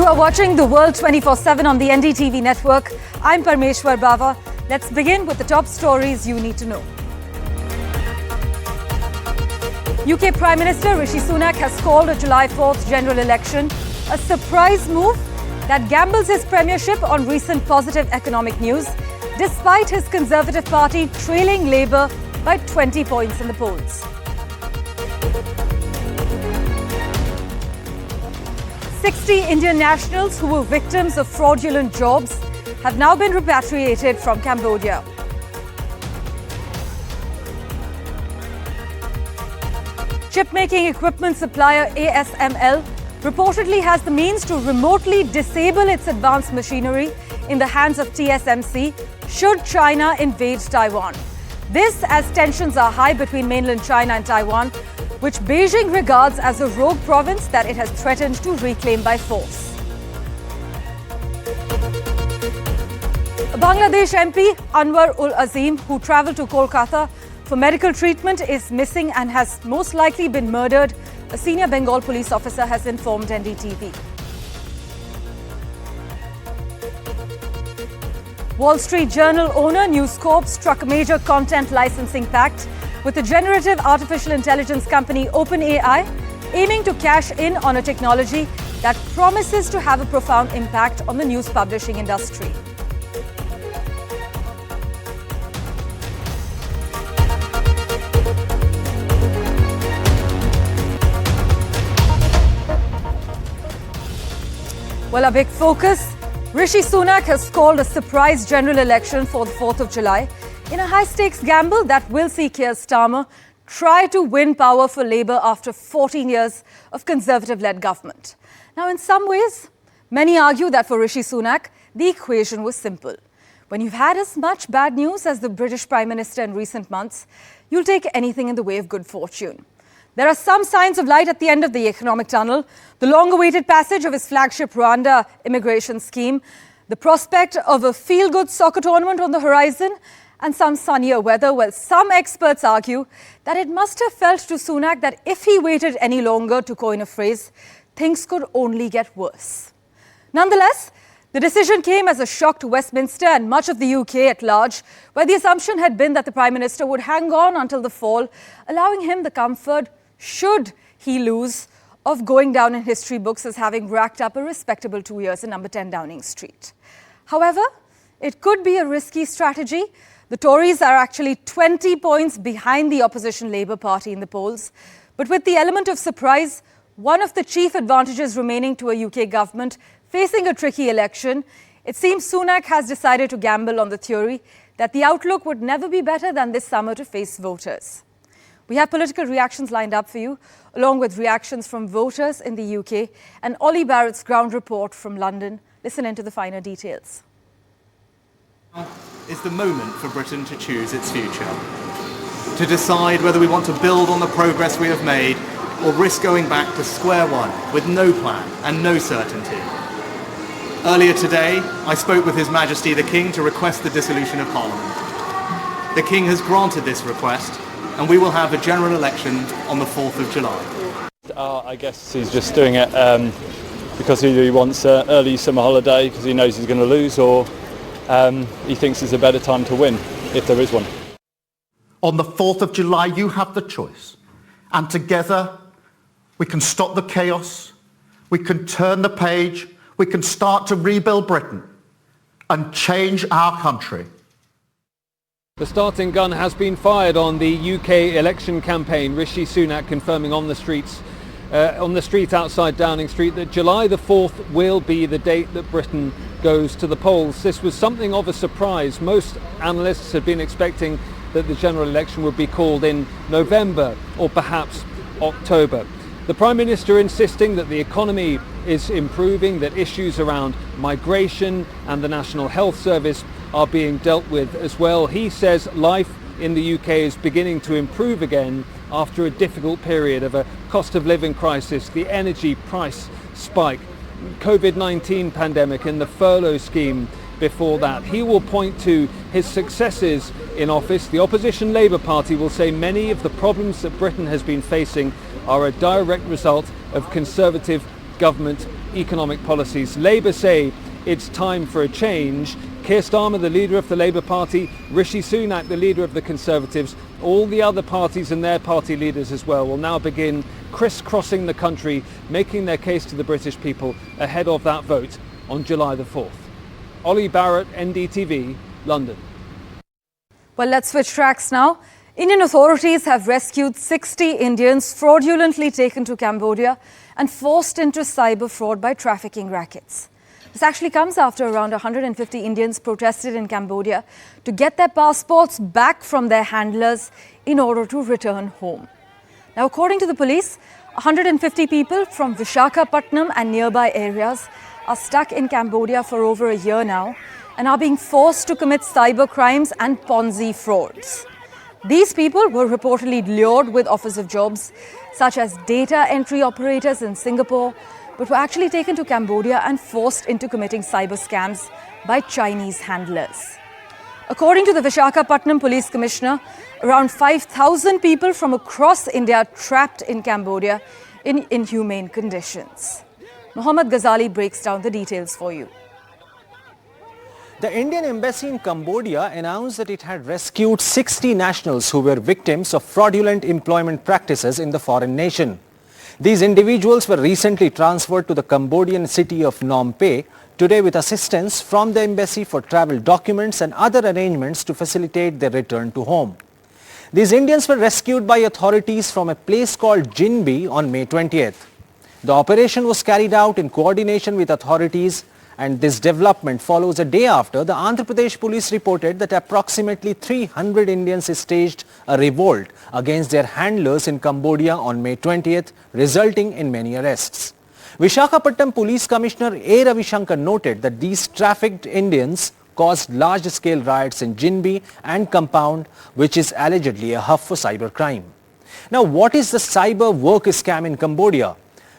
You are watching The World 24/7 on the NDTV network. I'm Parmeshwar Bava. Let's begin with the top stories you need to know. UK Prime Minister Rishi Sunak has called a July 4th general election a surprise move that gambles his premiership on recent positive economic news, despite his Conservative Party trailing Labour by 20 points in the polls. 60 Indian nationals who were victims of fraudulent jobs have now been repatriated from Cambodia. Chip-making equipment supplier ASML reportedly has the means to remotely disable its advanced machinery in the hands of TSMC should China invade Taiwan. This as tensions are high between mainland China and Taiwan, which Beijing regards as a rogue province that it has threatened to reclaim by force. Bangladesh MP Anwar ul Azim, who travelled to Kolkata for medical treatment, is missing and has most likely been murdered, a senior Bengal police officer has informed NDTV. Wall Street Journal owner News Corp struck a major content licensing pact with the generative artificial intelligence company OpenAI, aiming to cash in on a technology that promises to have a profound impact on the news publishing industry. Well, a big focus. Rishi Sunak has called a surprise general election for the 4th of July in a high-stakes gamble that will see Keir Starmer try to win power for Labour after 14 years of Conservative-led government. Now, in some ways, many argue that for Rishi Sunak, the equation was simple. When you've had as much bad news as the British Prime Minister in recent months, you'll take anything in the way of good fortune. There are some signs of light at the end of the economic tunnel. The long-awaited passage of his flagship Rwanda immigration scheme, the prospect of a feel-good soccer tournament on the horizon, and some sunnier weather. Well, some experts argue that it must have felt to Sunak that if he waited any longer, to coin a phrase, things could only get worse. Nonetheless, the decision came as a shock to Westminster and much of the UK at large, where the assumption had been that the Prime Minister would hang on until the fall, allowing him the comfort, should he lose, of going down in history books as having racked up a respectable 2 years in number 10 Downing Street. However, it could be a risky strategy. The Tories are actually 20 points behind the opposition Labour Party in the polls. But with the element of surprise, one of the chief advantages remaining to a UK government facing a tricky election, it seems Sunak has decided to gamble on the theory that the outlook would never be better than this summer to face voters. We have political reactions lined up for you, along with reactions from voters in the UK and Ollie Barrett's ground report from London. Listen into the finer details. Now is the moment for Britain to choose its future, to decide whether we want to build on the progress we have made or risk going back to square one with no plan and no certainty. Earlier today, I spoke with His Majesty the King to request the dissolution of Parliament. The King has granted this request, and we will have a general election on the 4th of July. I guess he's just doing it because he wants an early summer holiday because he knows he's going to lose, or he thinks it's a better time to win, if there is one. On the 4th of July, you have the choice. And together, we can stop the chaos, we can turn the page, we can start to rebuild Britain and change our country. The starting gun has been fired on the UK election campaign. Rishi Sunak confirming on the street outside Downing Street that July the 4th will be the date that Britain goes to the polls. This was something of a surprise. Most analysts had been expecting that the general election would be called in November or perhaps October. The Prime Minister insisting that the economy is improving, that issues around migration and the National Health Service are being dealt with as well. He says life in the UK is beginning to improve again after a difficult period of a cost of living crisis, the energy price spike, COVID-19 pandemic and the furlough scheme before that. He will point to his successes in office. The opposition Labour Party will say many of the problems that Britain has been facing are a direct result of Conservative government economic policies. Labour say it's time for a change. Keir Starmer, the leader of the Labour Party, Rishi Sunak, the leader of the Conservatives, all the other parties and their party leaders as well will now begin crisscrossing the country, making their case to the British people ahead of that vote on July the 4th. Ollie Barrett, NDTV, London. Well, let's switch tracks now. Indian authorities have rescued 60 Indians fraudulently taken to Cambodia and forced into cyber fraud by trafficking rackets. This actually comes after around 150 Indians protested in Cambodia to get their passports back from their handlers in order to return home. Now, according to the police, 150 people from Visakhapatnam and nearby areas are stuck in Cambodia for over a year now and are being forced to commit cyber crimes and Ponzi frauds. These people were reportedly lured with offers of jobs, such as data entry operators in Singapore, but were actually taken to Cambodia and forced into committing cyber scams by Chinese handlers. According to the Visakhapatnam Police Commissioner, around 5,000 people from across India trapped in Cambodia in inhumane conditions. Mohammad Ghazali breaks down the details for you. The Indian Embassy in Cambodia announced that it had rescued 60 nationals who were victims of fraudulent employment practices in the foreign nation. These individuals were recently transferred to the Cambodian city of Phnom Penh today with assistance from the embassy for travel documents and other arrangements to facilitate their return to home. These Indians were rescued by authorities from a place called Jinbi on May 20th. The operation was carried out in coordination with authorities, and this development follows a day after the Andhra Pradesh police reported that approximately 300 Indians staged a revolt against their handlers in Cambodia on May 20th, resulting in many arrests. Visakhapatnam Police Commissioner A. Ravishankar noted that these trafficked Indians caused large-scale riots in Jinbi and compound, which is allegedly a hub for cybercrime. Now, what is the cyber work scam in Cambodia?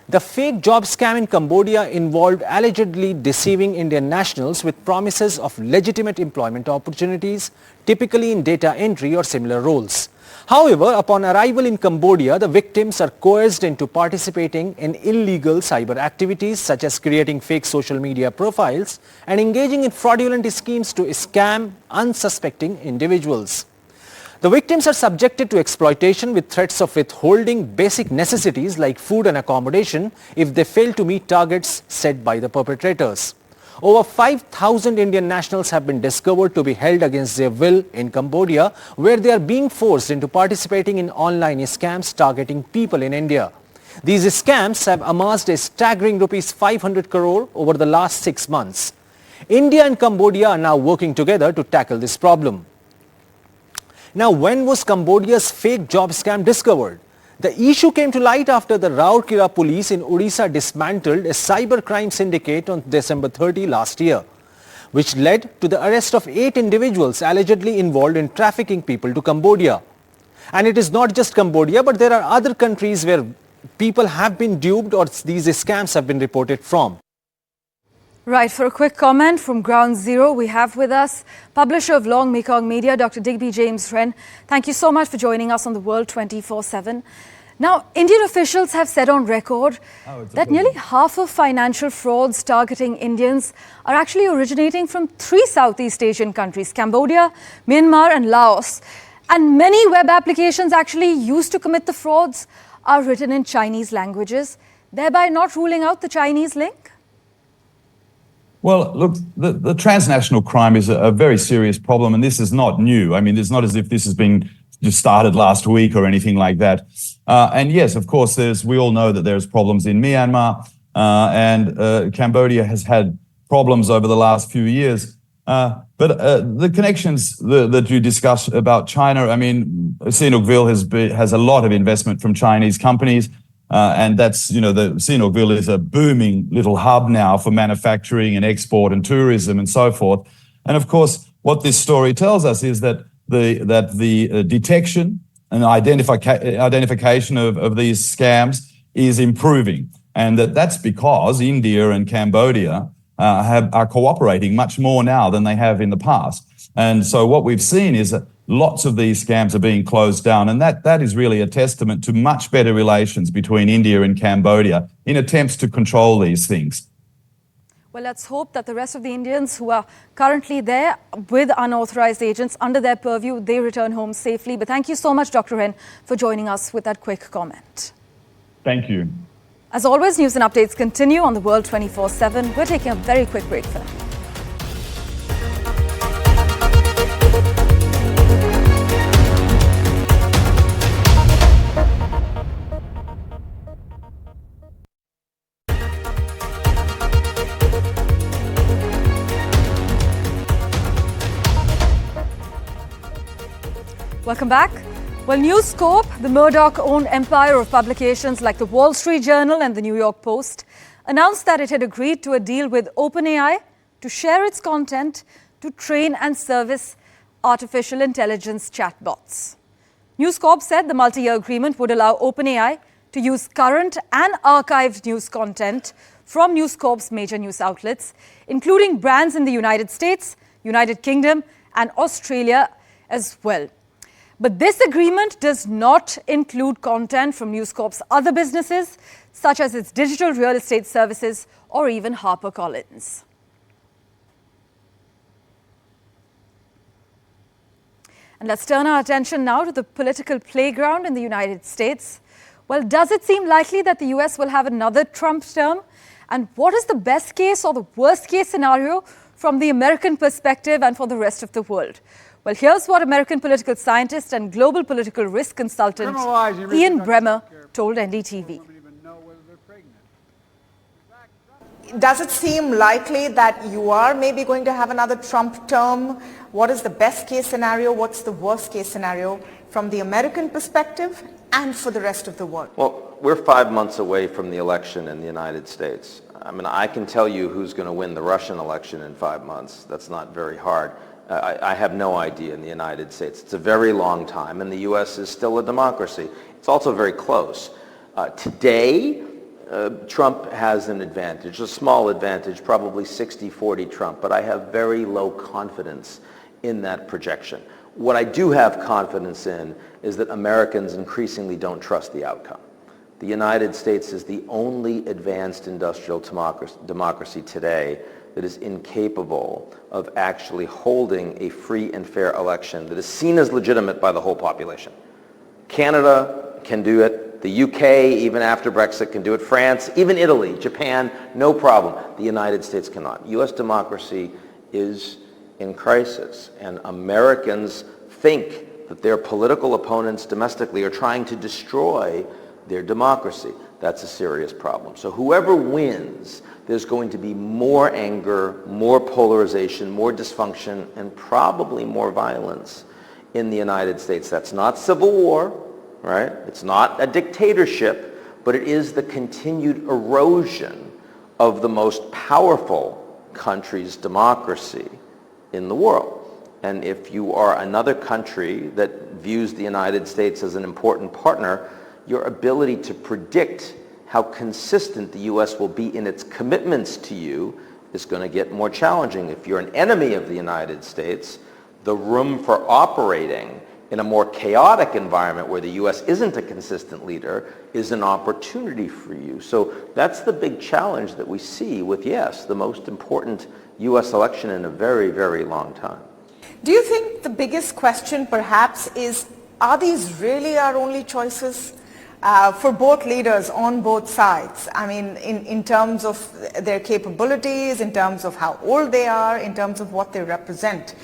The fake job scam in Cambodia involved allegedly deceiving Indian nationals with promises of legitimate employment opportunities, typically in data entry or similar roles. However, upon arrival in Cambodia, the victims are coerced into participating in illegal cyber activities such as creating fake social media profiles and engaging in fraudulent schemes to scam unsuspecting individuals. The victims are subjected to exploitation with threats of withholding basic necessities like food and accommodation if they fail to meet targets set by the perpetrators. Over 5,000 Indian nationals have been discovered to be held against their will in Cambodia, where they are being forced into participating in online scams targeting people in India. These scams have amassed a staggering rupees 500 crore over the last 6 months. India and Cambodia are now working together to tackle this problem. Now, when was Cambodia's fake job scam discovered? The issue came to light after the Raurkela police in Odisha dismantled a cybercrime syndicate on December 30 last year, which led to the arrest of 8 individuals allegedly involved in trafficking people to Cambodia. And it is not just Cambodia, but there are other countries where people have been duped or these scams have been reported from. Right, for a quick comment from Ground Zero, we have with us publisher of Long Mekong Media, Dr. Digby James Wren. Thank you so much for joining us on The World 24/7. Now, Indian officials have said on record that nearly half of financial frauds targeting Indians are actually originating from 3 Southeast Asian countries, Cambodia, Myanmar and Laos. And many web applications actually used to commit the frauds are written in Chinese languages, thereby not ruling out the Chinese link. Well, look, the transnational crime is a very serious problem, and this is not new. I mean, it's not as if this has been just started last week or anything like that. And yes, of course, we all know that there's problems in Myanmar, and Cambodia has had problems over the last few years. But the connections that you discuss about China, I mean, Sinukville has a lot of investment from Chinese companies. And that's, the Sinukville is a booming little hub now for manufacturing and export and tourism and so forth. And of course, what this story tells us is that the detection and identification of these scams is improving. And that's because India and Cambodia are cooperating much more now than they have in the past. And so what we've seen is that lots of these scams are being closed down, and that is really a testament to much better relations between India and Cambodia in attempts to control these things. Well, let's hope that the rest of the Indians who are currently there with unauthorized agents under their purview, they return home safely. But thank you so much, Dr. Hen, for joining us with that quick comment. Thank you. As always, news and updates continue on the World 24/7. We're taking a very quick break for now. Welcome back. Well, News Corp, the Murdoch-owned empire of publications like the Wall Street Journal and the New York Post, announced that it had agreed to a deal with OpenAI to share its content to train and service artificial intelligence chatbots. News Corp said the multi-year agreement would allow OpenAI to use current and archived news content from News Corp's major news outlets, including brands in the United States, United Kingdom, and Australia as well. But this agreement does not include content from News Corp's other businesses, such as its digital real estate services or even HarperCollins. And let's turn our attention now to the political playground in the United States. Well, does it seem likely that the US will have another Trump term? And what is the best case or the worst case scenario from the American perspective and for the rest of the world? Well, here's what American political scientist and global political risk consultant Ian Bremmer told NDTV. Does it seem likely that you are maybe going to have another Trump term? What is the best case scenario? What's the worst case scenario from the American perspective and for the rest of the world? Well, we're 5 months away from the election in the United States. I mean, I can tell you who's going to win the Russian election in 5 months. That's not very hard. I have no idea in the United States. It's a very long time, and the U.S. is still a democracy. It's also very close. Today, Trump has an advantage, a small advantage, probably 60-40 Trump, but I have very low confidence in that projection. What I do have confidence in is that Americans increasingly don't trust the outcome. The United States is the only advanced industrial democracy today that is incapable of actually holding a free and fair election that is seen as legitimate by the whole population. Canada can do it. The UK, even after Brexit, can do it. France, even Italy, Japan, no problem. The United States cannot. U.S. democracy is in crisis, and Americans think that their political opponents domestically are trying to destroy their democracy. That's a serious problem. So whoever wins, there's going to be more anger, more polarization, more dysfunction, and probably more violence in the United States. That's not civil war, right? It's not a dictatorship, but it is the continued erosion of the most powerful country's democracy in the world. And if you are another country that views the United States as an important partner, your ability to predict how consistent the U.S. will be in its commitments to you is going to get more challenging. If you're an enemy of the United States, the room for operating in a more chaotic environment where the U.S. isn't a consistent leader is an opportunity for you. So that's the big challenge that we see with, yes, the most important U.S. election in a very, very long time. Do you think the biggest question perhaps is, are these really our only choices? For both leaders on both sides, I mean, in terms of their capabilities, in terms of how old they are, in terms of what they represent.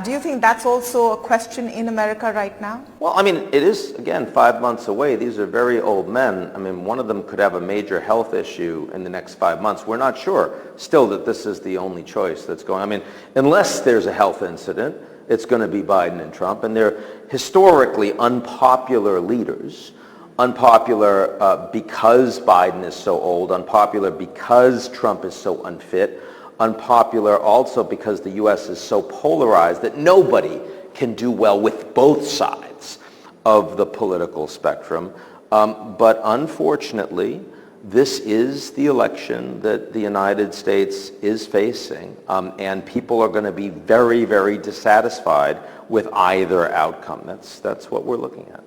Do you think that's also a question in America right now? Well, I mean, it is, again, 5 months away. These are very old men. I mean, one of them could have a major health issue in the next 5 months. We're not sure still that this is the only choice that's going. I mean, unless there's a health incident, it's going to be Biden and Trump, and they're historically unpopular leaders. Unpopular because Biden is so old, unpopular because Trump is so unfit, unpopular also because the U.S. is so polarized that nobody can do well with both sides of the political spectrum. But unfortunately, this is the election that the United States is facing, and people are going to be very, very dissatisfied with either outcome. That's what we're looking at.